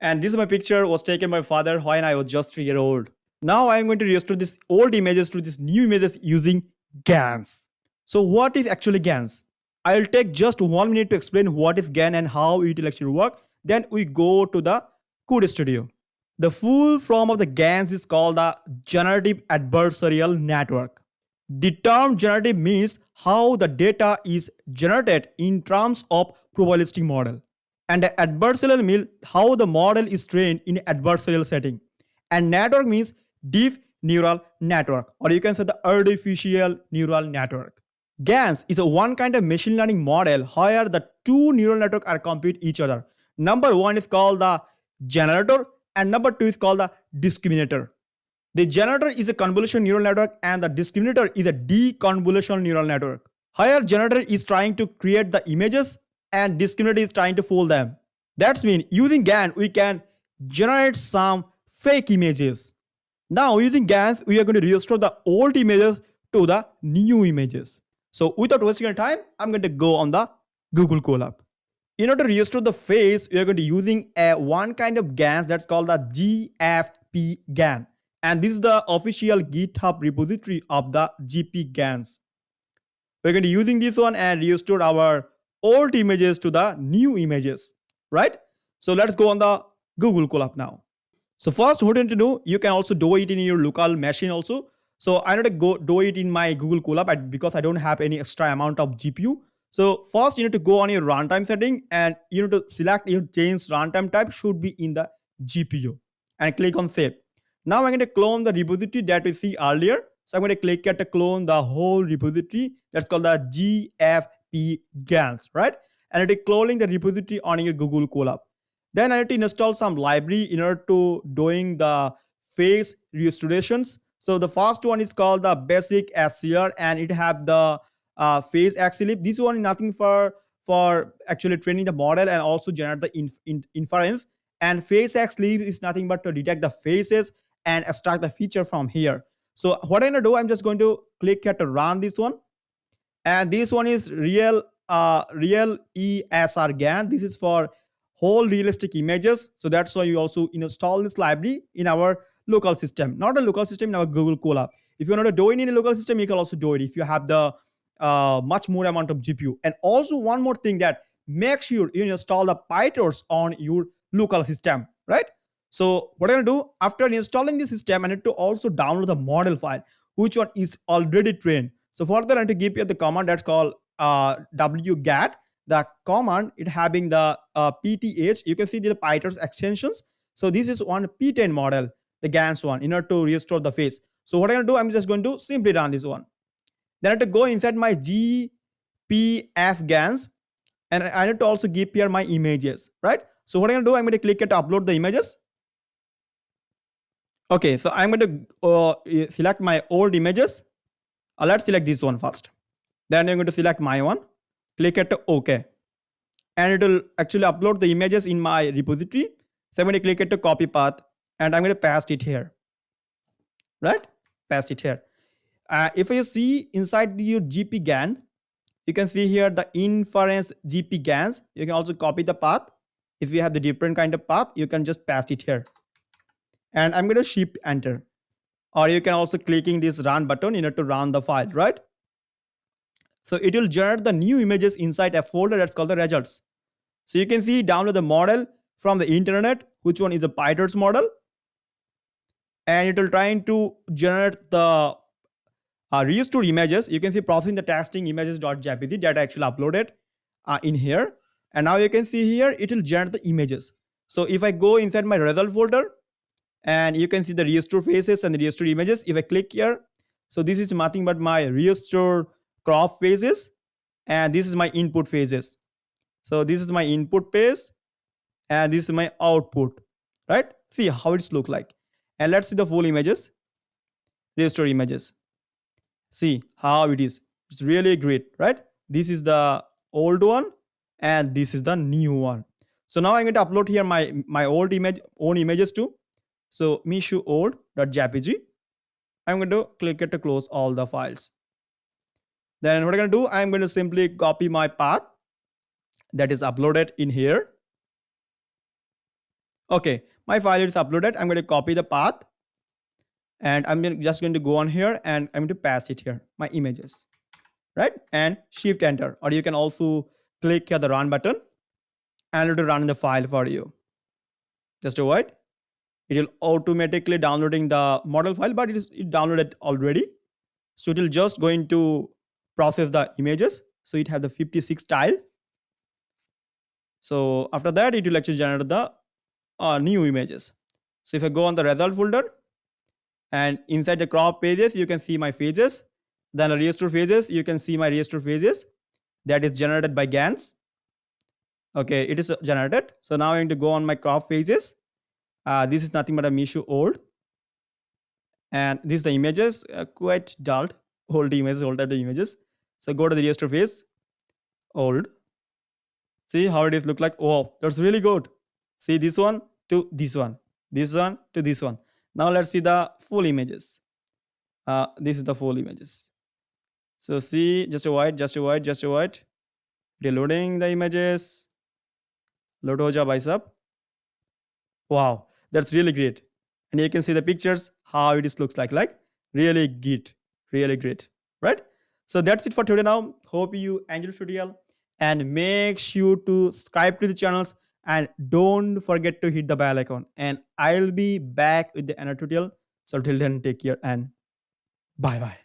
And this is my picture was taken by my father when I was just 3 years old. Now I am going to restore this old images to these new images using GANs. So what is actually GANs? I'll take just 1 minute to explain what is GAN and how it will actually work. Then we go to the Code Studio. The full form of the GANs is called the Generative Adversarial Network. The term generative means how the data is generated in terms of probabilistic model. And the adversarial means how the model is trained in adversarial setting. And network means deep neural network, or you can say the artificial neural network. GANs is a one kind of machine learning model where the two neural networks are compete each other. Number one is called the generator and number two is called the discriminator. The generator is a convolutional neural network and the discriminator is a deconvolutional neural network. Here generator is trying to create the images and discriminator is trying to fold them. That's mean using GAN we can generate some fake images. Now using GANs we are going to restore the old images to the new images. So without wasting your time, I'm going to go on the Google Colab. In order to restore the face, we are going to using a one kind of GANs that's called the GFP GAN. And this is the official GitHub repository of the GP GANs. We're going to using this one and restore our old images to the new images, right? So let's go on the Google Colab now. So first, what you need to do, you can also do it in your local machine also. So I need to go do it in my Google Colab because I don't have any extra amount of GPU. So first you need to go on your runtime setting and you need to select your change runtime type should be in the GPU and click on save. Now I'm going to clone the repository that we see earlier. So I'm going to click here to clone the whole repository that's called the GFP GANs, right? And it is cloning the repository on your Google Colab. Then I need to install some library in order to doing the face restorations. So the first one is called the basic SCR and it have the phase axillip. This one is nothing for actually training the model and also generate the inference. And phase axillip is nothing but to detect the faces and extract the feature from here. So what I'm gonna do, I'm just going to click here to run this one. And this one is real ESR GAN. This is for whole realistic images. So that's why you also install this library in our local system, not a local system in our Google Colab. If you want to do it in a local system, you can also do it if you have the much more amount of GPU. And also one more thing that make sure you install the PyTorch on your local system, right? So what I'm gonna do after installing the system, I need to also download the model file, which one is already trained. So for that, I need to give you the command that's called wget. The command it having the PTH. You can see the PyTorch extensions. So this is one P10 model, the GANs one, in order to restore the face. So what I'm gonna do, I'm just going to simply run this one. Then I have to go inside my GPF GANs and I need to also give here my images, right? So what I'm going to do, I'm going to click here to upload the images. Okay, so I'm going to select my old images. Let's select this one first. Then I'm going to select my one, click here to OK. And it will actually upload the images in my repository. So I'm going to click here to copy path and I'm going to paste it here, right? Paste it here. If you see inside your GP GAN, you can see here the inference GP GANs. You can also copy the path. If you have the different kind of path, you can just paste it here. And I'm going to shift enter. Or you can also clicking this run button in order to run the file, right? So it will generate the new images inside a folder that's called the results. So you can see download the model from the internet, which one is a PyTorch model. And it will trying to generate the restore images. You can see processing the testing images.jpg that I actually uploaded in here. And now you can see here it will generate the images. So if I go inside my result folder and you can see the restore faces and the restore images. If I click here, so this is nothing but my restore crop faces and this is my input phases. So this is my input page and this is my output, right? See how it's look like. And let's see the full images, restore images. See how it is. It's really great, right? This is the old one and this is the new one. So now I'm going to upload here my old own images too. So mishu old.jpg. I'm going to click it to close all the files. Then what I'm going to do, I'm going to simply copy my path that is uploaded in here. Okay, my file is uploaded. I'm going to copy the path, and just going to go on here, and I'm going to pass it here, my images, right? And shift enter, or you can also click here the run button, and it will run the file for you. Just to wait, it will automatically downloading the model file, but it downloaded already. So it will just going to process the images. So it has the 56 tile. So after that, it will actually generate the new images. So if I go on the result folder, and inside the crop pages, you can see my phases. Then the restore phases, you can see my restore phases that is generated by GANs. Okay, it is generated. So now I'm going to go on my crop phases. This is nothing but a Mishu old, and this is the images, quite dull, old images, old type of images. So go to the restore phase, old. See how it is look like. Oh, that's really good. See this one to this one, this one to this one. Now let's see the full images. This is the full images. So see, just a white, just a white, just a white. Reloading the images. Load ho ja bhai sab. Wow, that's really great. And you can see the pictures, how it is looks like really great, really great, right? So that's it for today now. Hope you enjoyed the tutorial, and make sure to subscribe to the channels, and don't forget to hit the bell icon, and I'll be back with the another tutorial. So till then, take care and bye bye.